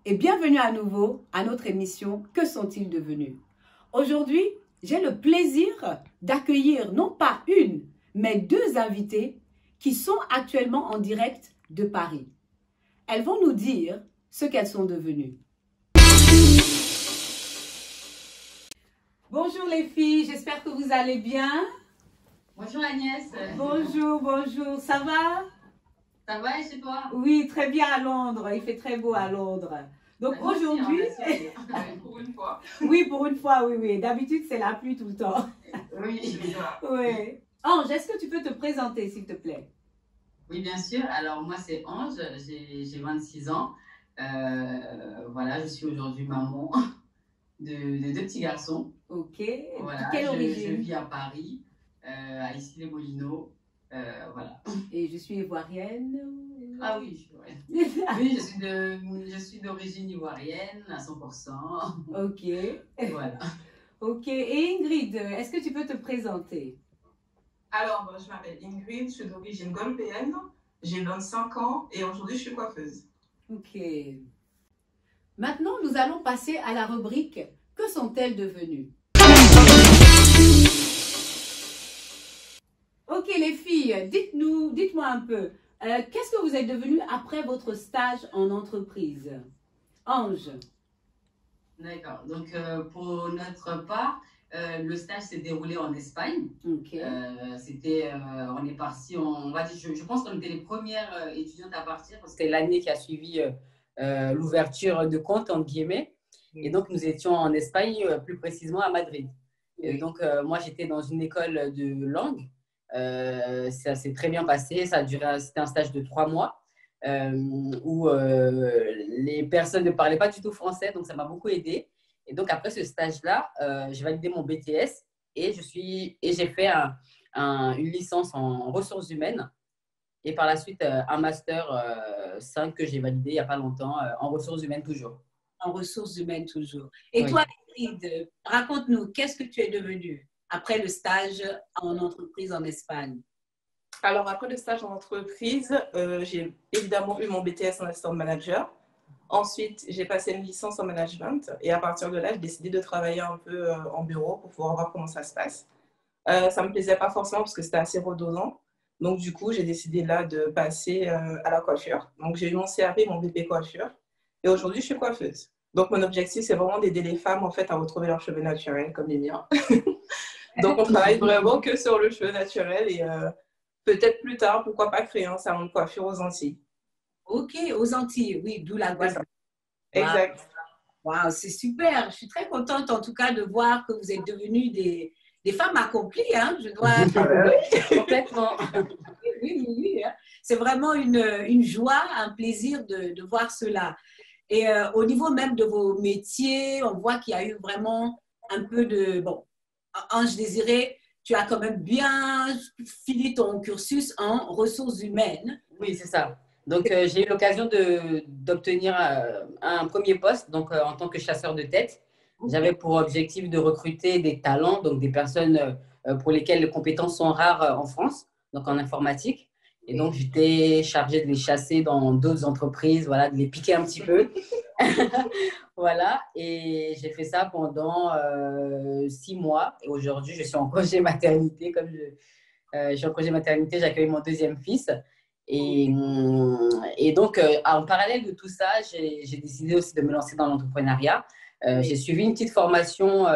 et bienvenue à nouveau à notre émission « Que sont-ils devenus ?» Aujourd'hui, j'ai le plaisir d'accueillir non pas une, mais deux invités qui sont actuellement en direct de Paris. Elles vont nous dire ce qu'elles sont devenues. Bonjour les filles, j'espère que vous allez bien. Bonjour Agnès. Bonjour, bonjour, ça va? Ça va et chez toi? Oui, très bien à Londres, il fait très beau à Londres. Donc aujourd'hui, pour une fois. Oui, pour une fois, oui, oui. D'habitude, c'est la pluie tout le temps. Oui. Oui. Ange, est-ce que tu peux te présenter, s'il te plaît? Oui, bien sûr. Alors, moi, c'est Ange, j'ai 26 ans. Voilà, je suis aujourd'hui maman de deux petits garçons. Ok. Voilà, Quelle je origine? vis à Paris, à Issy-les-Moulineaux. Voilà. Et je suis ivoirienne. Ah oui, oui, je suis d'origine ivoirienne à 100%. Ok. Voilà. Ok. Et Ingrid, est-ce que tu peux te présenter? Alors, je m'appelle Ingrid, je suis d'origine guadeloupéenne, j'ai 25 ans et aujourd'hui je suis coiffeuse. Ok. Maintenant, nous allons passer à la rubrique « Que sont-elles devenues ?» Ok les filles, dites-moi un peu, qu'est-ce que vous êtes devenues après votre stage en entreprise? Ange. D'accord. Donc, pour notre part, le stage s'est déroulé en Espagne. Ok. On est parti, on va dire, je pense qu'on était les premières étudiantes à partir. C'était l'année qui a suivi l'ouverture de compte, entre guillemets. Et donc, nous étions en Espagne, plus précisément à Madrid. Oui. Et donc, moi, j'étais dans une école de langue. Ça s'est très bien passé. C'était un stage de 3 mois. Où les personnes ne parlaient pas du tout français, donc ça m'a beaucoup aidé. Et donc après ce stage-là, j'ai validé mon BTS et j'ai fait une licence en ressources humaines et par la suite un master 5 que j'ai validé il n'y a pas longtemps en ressources humaines toujours. En ressources humaines toujours. Et Oui. toi, Ingrid, raconte-nous, qu'est-ce que tu es devenue après le stage en entreprise en Espagne? Alors, après le stage en entreprise, j'ai évidemment eu mon BTS en assistant manager. Ensuite, j'ai passé une licence en management et à partir de là, j'ai décidé de travailler un peu en bureau pour pouvoir voir comment ça se passe. Ça ne me plaisait pas forcément parce que c'était assez redondant. Donc, du coup, j'ai décidé là de passer à la coiffure. Donc, j'ai eu mon CAP, mon BP coiffure et aujourd'hui, je suis coiffeuse. Donc, mon objectif, c'est vraiment d'aider les femmes en fait, à retrouver leurs cheveux naturels comme les miens. Donc, on travaille vraiment que sur le cheveu naturel et peut-être plus tard, pourquoi pas créer un salon de coiffure aux Antilles. Ok, aux Antilles, oui, d'où la Guadeloupe. Exact. Wow, c'est super. Je suis très contente en tout cas de voir que vous êtes devenues des femmes accomplies. Hein. Je dois... Complètement. Oui. Hein. C'est vraiment une joie, un plaisir de voir cela. Et au niveau même de vos métiers, on voit qu'il y a eu vraiment un peu de... Bon, Ange Désiré, tu as quand même bien fini ton cursus en ressources humaines. Oui, c'est ça. Donc, j'ai eu l'occasion d'obtenir un premier poste donc, en tant que chasseur de tête. J'avais pour objectif de recruter des talents, donc des personnes pour lesquelles les compétences sont rares en France, donc en informatique. Et donc, j'étais chargée de les chasser dans d'autres entreprises, voilà, de les piquer un petit peu. Voilà, et j'ai fait ça pendant 6 mois. Et aujourd'hui, je suis en congé maternité. Comme je suis en congé maternité, j'accueille mon deuxième fils. Et donc, en parallèle de tout ça, j'ai décidé aussi de me lancer dans l'entrepreneuriat. J'ai suivi une petite formation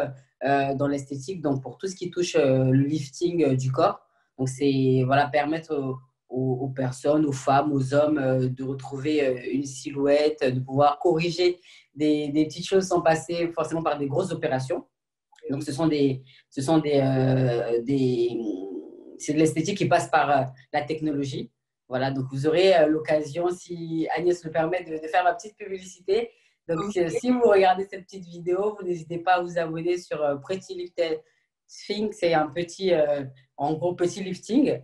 dans l'esthétique, donc pour tout ce qui touche le lifting du corps. Donc, c'est voilà, permettre aux personnes, aux femmes, aux hommes de retrouver une silhouette, de pouvoir corriger des petites choses sans passer forcément par des grosses opérations. Donc, c'est de l'esthétique qui passe par la technologie. Voilà, donc vous aurez l'occasion, si Agnès le permet, de faire ma petite publicité. Donc, si vous regardez cette petite vidéo, vous n'hésitez pas à vous abonner sur Pretty Lifting. C'est un petit, en gros, petit lifting.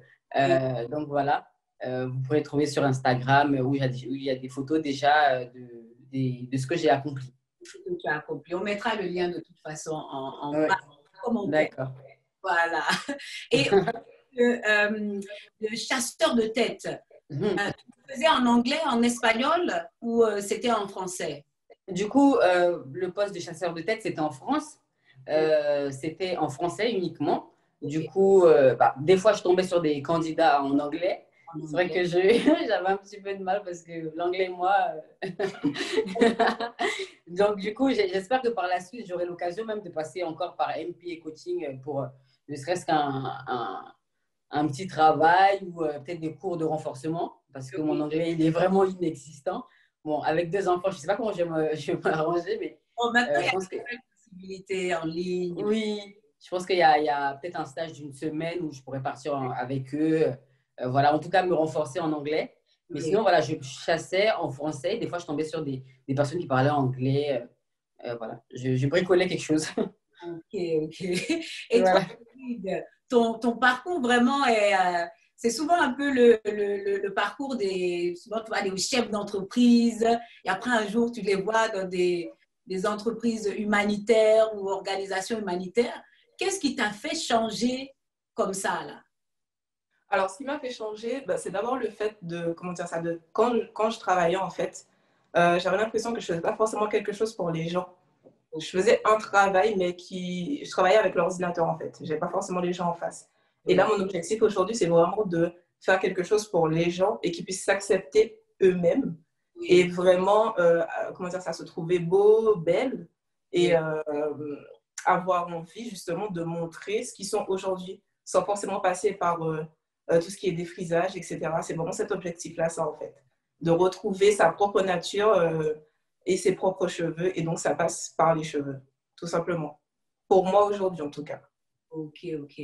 Donc, voilà, vous pourrez trouver sur Instagram où il y a des photos déjà de ce que j'ai accompli. Que tu as accompli. On mettra le lien de toute façon en bas. D'accord. Voilà. Et le chasseur de tête, tu le faisais en anglais, en espagnol ou c'était en français? Du coup, le poste de chasseur de tête, c'était en France. C'était en français uniquement. Du Ok, coup, des fois, je tombais sur des candidats en anglais. en C'est vrai anglais. que j'avais un petit peu de mal parce que l'anglais, moi. Donc, du coup, j'espère que par la suite, j'aurai l'occasion même de passer encore par MPA Coaching pour ne serait-ce qu'un petit travail ou peut-être des cours de renforcement parce que mon Ok. anglais, il est vraiment inexistant. Bon, avec 2 enfants, je ne sais pas comment je vais m'arranger, mais Bon, maintenant, il y je a pense que plein de possibilités en ligne. oui, je pense qu'il y a peut-être un stage d'une semaine où je pourrais partir avec eux. Voilà, en tout cas, me renforcer en anglais. Mais Oui. sinon, voilà, je chassais en français. Des fois, je tombais sur des personnes qui parlaient anglais. Voilà, je bricolais quelque chose. Ok, ok. Et toi, Voilà. David, ton parcours vraiment c'est souvent un peu le parcours souvent tu vois, des chefs d'entreprise, et après un jour tu les vois dans des entreprises humanitaires ou organisations humanitaires. Qu'est-ce qui t'a fait changer comme ça, là? Alors, ce qui m'a fait changer, bah, c'est d'abord le fait de, comment dire ça, quand je travaillais en fait, j'avais l'impression que je ne faisais pas forcément quelque chose pour les gens. Je faisais un travail, mais je travaillais avec l'ordinateur en fait. Je n'avais pas forcément les gens en face. Et là, Oui, mon objectif aujourd'hui, c'est vraiment de faire quelque chose pour les gens et qu'ils puissent s'accepter eux-mêmes et oui, vraiment, comment dire ça, se trouver beau, belle et oui. avoir envie justement de montrer ce qu'ils sont aujourd'hui sans forcément passer par tout ce qui est défrisage, etc. C'est vraiment cet objectif-là, ça en fait. De retrouver sa propre nature et ses propres cheveux. Et donc, ça passe par les cheveux, tout simplement. Pour moi, aujourd'hui, en tout cas. Ok, ok.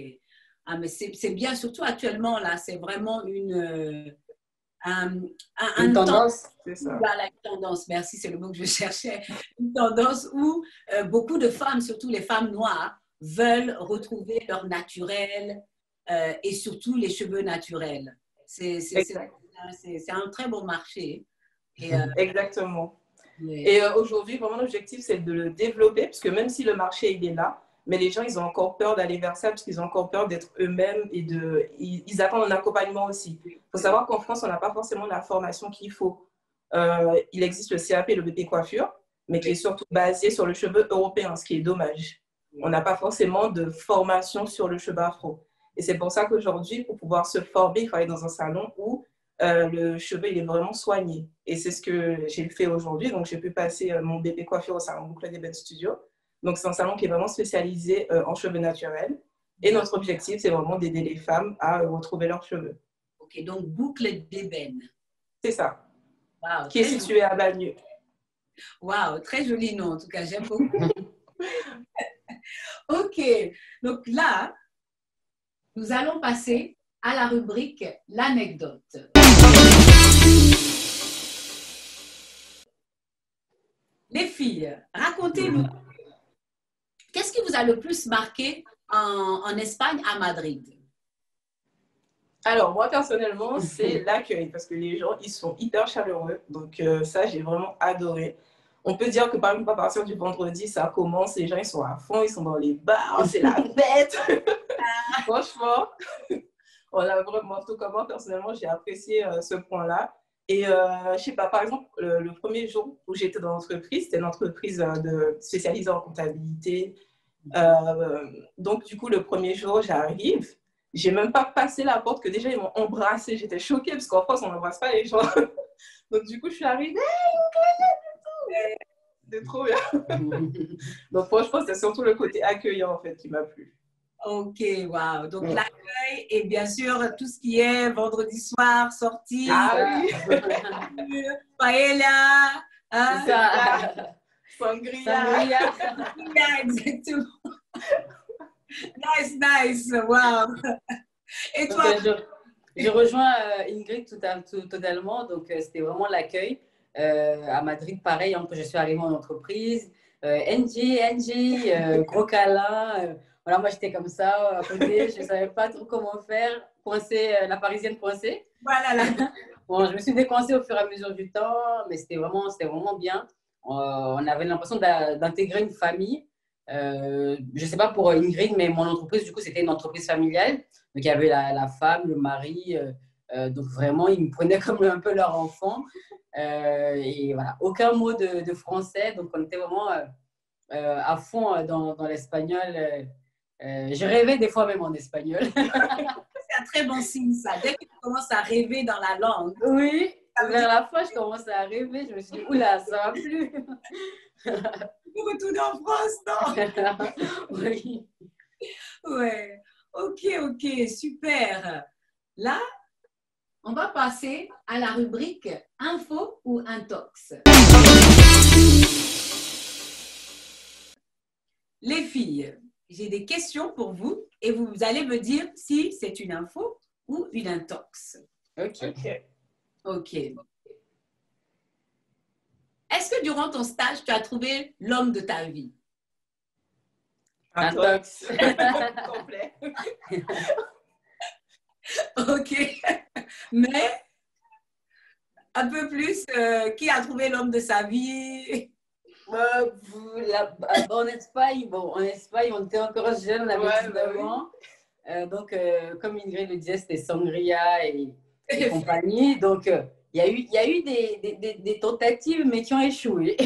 Ah, mais c'est bien, surtout actuellement, là, c'est vraiment un, Une un temps. tendance. C'est ça. Voilà, une tendance, merci, c'est le mot que je cherchais. Une tendance où beaucoup de femmes, surtout les femmes noires, veulent retrouver leur naturel et surtout les cheveux naturels. Exact. C'est un très bon marché. Et, Exactement. ouais, Et aujourd'hui, vraiment, l'objectif, c'est de le développer, parce que même si le marché, il est là, mais les gens, ils ont encore peur d'aller vers ça, parce qu'ils ont encore peur d'être eux-mêmes et ils attendent un accompagnement aussi. Il faut savoir qu'en France, on n'a pas forcément la formation qu'il faut. Il existe le CAP, le BP coiffure, mais qui est surtout basé sur le cheveu européen, ce qui est dommage. On n'a pas forcément de formation sur le cheveu afro. Et c'est pour ça qu'aujourd'hui, pour pouvoir se former, il faut aller dans un salon où le cheveu, il est vraiment soigné. Et c'est ce que j'ai fait aujourd'hui. Donc, j'ai pu passer mon bébé coiffure au salon Boucle d'Eben Studio. Donc, c'est un salon qui est vraiment spécialisé en cheveux naturels. Et notre objectif, c'est vraiment d'aider les femmes à retrouver leurs cheveux. ok, donc boucle d'ébène. C'est ça. Wow, Qui est très, situé à Bagneux. wow, très joli nom, en tout cas, j'aime beaucoup. Ok, donc là, nous allons passer à la rubrique l'anecdote. Les filles, racontez-nous, qu'est-ce qui vous a le plus marqué en Espagne, à Madrid? Alors, moi, personnellement, c'est l'accueil parce que les gens, ils sont hyper chaleureux. Donc, ça, j'ai vraiment adoré. On peut dire que, par exemple, à partir du vendredi, ça commence. Les gens, ils sont à fond, ils sont dans les bars, c'est la fête. Franchement, on a vraiment, en tout cas, moi, personnellement, j'ai apprécié ce point-là. Et je sais pas, par exemple, le premier jour où j'étais dans l'entreprise, c'était une entreprise spécialisée en comptabilité. Donc, du coup, le premier jour, j'arrive. J'ai même pas passé la porte que déjà ils m'ont embrassé. J'étais choquée parce qu'en France, on n'embrasse pas les gens. Donc, du coup, je suis arrivée. C'était trop bien. Donc, franchement, c'est surtout le côté accueillant en fait qui m'a plu. Ok, wow. Donc Ouais. l'accueil et bien sûr tout ce qui est vendredi soir, C'est sortie, Ah ça. oui, paella, C'est hein? c'est ça. ça. Sangria. Sangria. Yeah, exactement. Nice, nice. Wow. Et Donc, toi? je rejoins Ingrid totalement. Donc, c'était vraiment l'accueil. À Madrid, pareil, hein, quand je suis arrivée en entreprise. NG, gros câlin. Voilà, moi, j'étais comme ça, à côté. Je ne savais pas trop comment faire. Coincée, la parisienne coincée. Voilà la Bon, je me suis décoincée au fur et à mesure du temps, mais c'était vraiment bien. On avait l'impression d'intégrer une famille. Je ne sais pas pour Ingrid, mais mon entreprise, du coup, c'était une entreprise familiale. Donc, il y avait la femme, le mari, Donc, vraiment, ils me prenaient comme un peu leur enfant. Et voilà, aucun mot de français. Donc, on était vraiment à fond dans l'espagnol. Je rêvais des fois même en espagnol. C'est un très bon signe, ça. Dès que tu commences à rêver dans la langue. Oui, vers la fin, je commençais à rêver. Je me suis dit, oula, ça va plus. Pour retourner en France, non? Oui. Ouais. Ok, ok, super. Là, on va passer à la rubrique info ou intox. Les filles, j'ai des questions pour vous et vous allez me dire si c'est une info ou une intox. Ok. Ok. Est-ce que durant ton stage, tu as trouvé l'homme de ta vie? Intox. Complet. Ok. Mais un peu plus, qui a trouvé l'homme de sa vie? En Espagne, on était encore jeunes, on avait 19 ans. Donc, comme Ingrid le disait, c'était Sangria et compagnie. Donc, il y a eu des tentatives, mais qui ont échoué.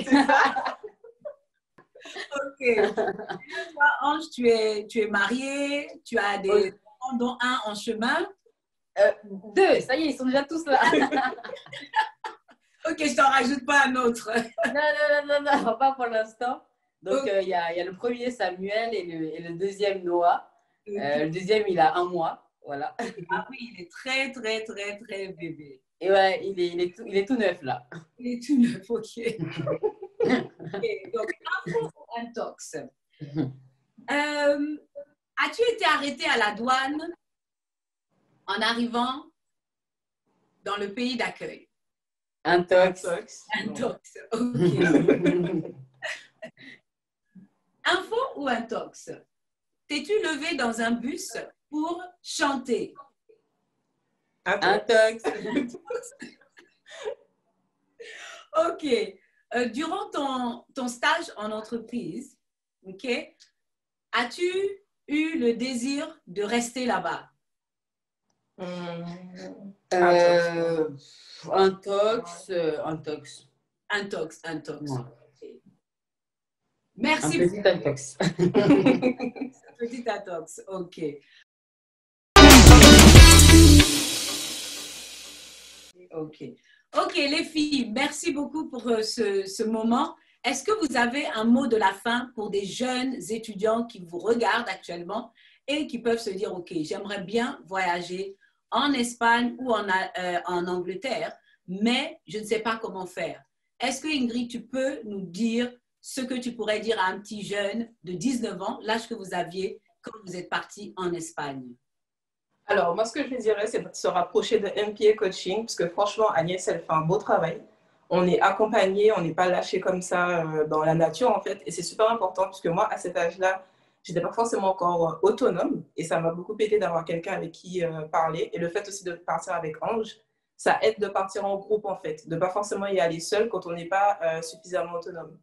Ok. Toi, Ange, tu es mariée, tu as des enfants, dont un en chemin. 2, ça y est, ils sont déjà tous là. Ok, je t'en rajoute pas un autre. Non, pas pour l'instant. Donc, il y a le premier Samuel et le deuxième Noah. Le deuxième, il a 1 mois. Voilà. Ah oui, il est très, très, très, très bébé. Et ouais, il est tout neuf là. Il est tout neuf, ok. Okay, donc, info ou intox. As-tu été arrêté à la douane en arrivant dans le pays d'accueil? Intox. Intox, ok. Info ou intox? T'es-tu levé dans un bus pour chanter? Intox. Ok. Durant ton stage en entreprise, ok, as-tu eu le désir de rester là-bas? Intox. Intox. Ouais. Okay. Merci. Un petit intox. Petit intox, ok. Ok. Ok, les filles, merci beaucoup pour ce moment. Est-ce que vous avez un mot de la fin pour des jeunes étudiants qui vous regardent actuellement et qui peuvent se dire, OK, j'aimerais bien voyager en Espagne ou en Angleterre, mais je ne sais pas comment faire. Est-ce que Ingrid, tu peux nous dire ce que tu pourrais dire à un petit jeune de 19 ans, l'âge que vous aviez quand vous êtes parti en Espagne? Alors, moi, ce que je dirais, c'est de se rapprocher de MPA Coaching, parce que franchement, Agnès, elle fait un beau travail. On est accompagné, on n'est pas lâché comme ça dans la nature, en fait. Et c'est super important, puisque moi, à cet âge-là, je n'étais pas forcément encore autonome. Et ça m'a beaucoup aidé d'avoir quelqu'un avec qui parler. Et le fait aussi de partir avec Ange, ça aide de partir en groupe, en fait. De ne pas forcément y aller seul quand on n'est pas suffisamment autonome.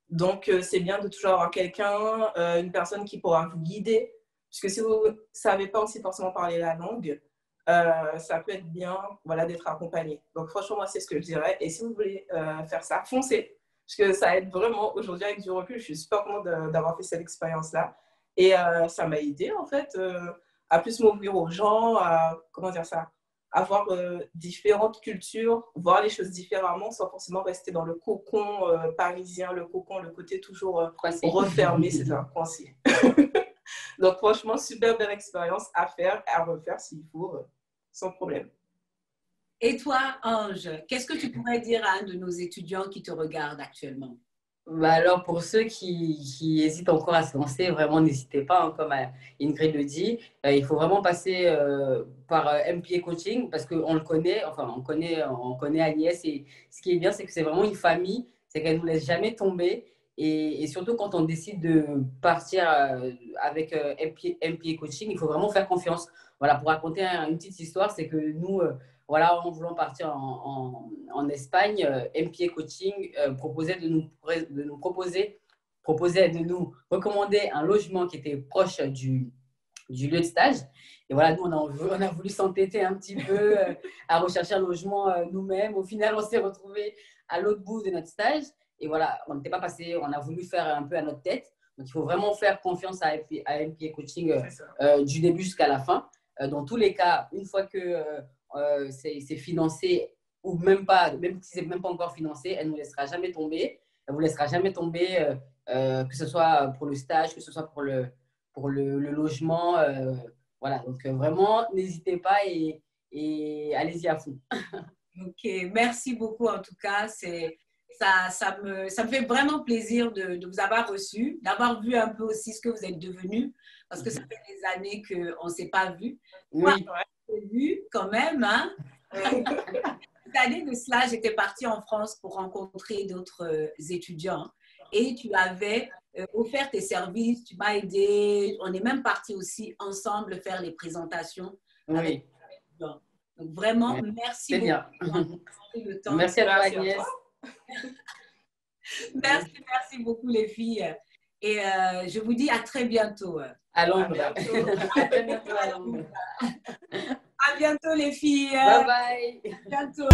Donc, c'est bien de toujours avoir quelqu'un, une personne qui pourra vous guider. Puisque si vous ne savez pas aussi forcément parler la langue, ça peut être bien, voilà, d'être accompagné. Donc, franchement, moi, c'est ce que je dirais. Et si vous voulez faire ça, foncez. Parce que ça aide vraiment. Aujourd'hui, avec du recul, je suis super contente d'avoir fait cette expérience-là. Et ça m'a aidé, en fait, à plus m'ouvrir aux gens, à, comment dire ça, avoir différentes cultures, voir les choses différemment sans forcément rester dans le cocon parisien, le cocon, le côté toujours refermé, c'est ça, coincé. Donc, franchement, super belle expérience à faire, à refaire s'il faut, sans problème. Et toi, Ange, qu'est-ce que tu pourrais dire à un de nos étudiants qui te regarde actuellement? Bah alors, pour ceux qui hésitent encore à se lancer, vraiment, n'hésitez pas, hein, comme Ingrid le dit. Il faut vraiment passer par MPA Coaching parce qu'on le connaît, enfin, on connaît Agnès. Et ce qui est bien, c'est que c'est vraiment une famille, c'est qu'elle ne nous laisse jamais tomber. Et surtout, quand on décide de partir avec MPA Coaching, il faut vraiment faire confiance. Voilà, pour raconter une petite histoire, c'est que nous, voilà, en voulant partir en Espagne, MPA Coaching proposait de nous recommander un logement qui était proche du lieu de stage. Et voilà, nous, on a voulu s'entêter un petit peu à rechercher un logement nous-mêmes. Au final, on s'est retrouvés à l'autre bout de notre stage. Et voilà, on n'était pas passé, on a voulu faire un peu à notre tête. Donc, il faut vraiment faire confiance à MPA Coaching du début jusqu'à la fin. Dans tous les cas, une fois que c'est financé, ou même pas, même si ce n'est même pas encore financé, elle ne nous laissera jamais tomber. Elle ne vous laissera jamais tomber, que ce soit pour le stage, que ce soit pour le logement. Voilà, donc vraiment, n'hésitez pas et allez-y à fond. Ok, merci beaucoup en tout cas. Ça me fait vraiment plaisir de vous avoir reçu, d'avoir vu un peu aussi ce que vous êtes devenus, parce que ça fait des années qu'on ne s'est pas vu. Moi, je l'ai vu quand même. Hein. Des années de cela, j'étais partie en France pour rencontrer d'autres étudiants et tu avais offert tes services, tu m'as aidé. On est même partis aussi ensemble faire les présentations avec les étudiants. Donc vraiment, merci beaucoup. Le temps. Merci à toi, Agnès. Merci beaucoup les filles. Et je vous dis à très bientôt. À Londres. À très bientôt à Londres. À bientôt les filles. Bye bye. À bientôt.